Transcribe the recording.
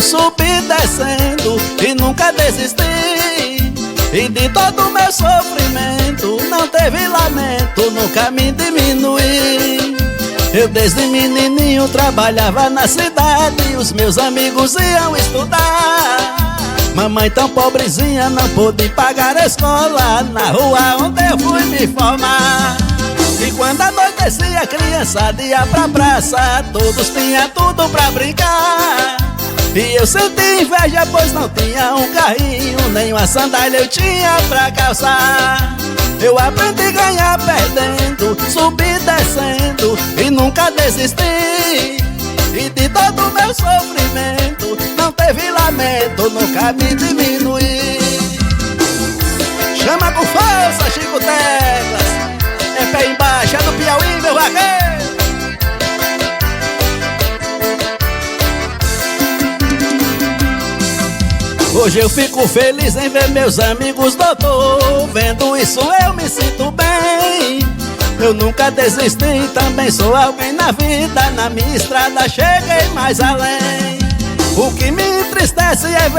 subi descendo e nunca desisti. E de todo meu sofrimento não teve lamento, nunca me diminui. Eu desde menininho trabalhava na cidade, os meus amigos iam estudar. Mamãe tão pobrezinha não pôde pagar a escola, na rua onde eu fui me formar. E quando anoitecia a criançada ia pra praça, todos tinham tudo pra brincar. E eu senti inveja pois não tinha um carrinho, nem uma sandália eu tinha pra calçar. Eu aprendi a ganhar perdendo, subi descendo e nunca desisti. E de todo meu sofrimento não teve lamento, nunca me diminui. Chama com força, Chico Teclas. É pé embaixo, é do Piauí, meu vaqueiro. Hoje eu fico feliz em ver meus amigos doutor. Vendo isso eu me sinto bem. Eu nunca desisti, também sou alguém na vida. Na minha estrada cheguei mais além. O que me entristece é ver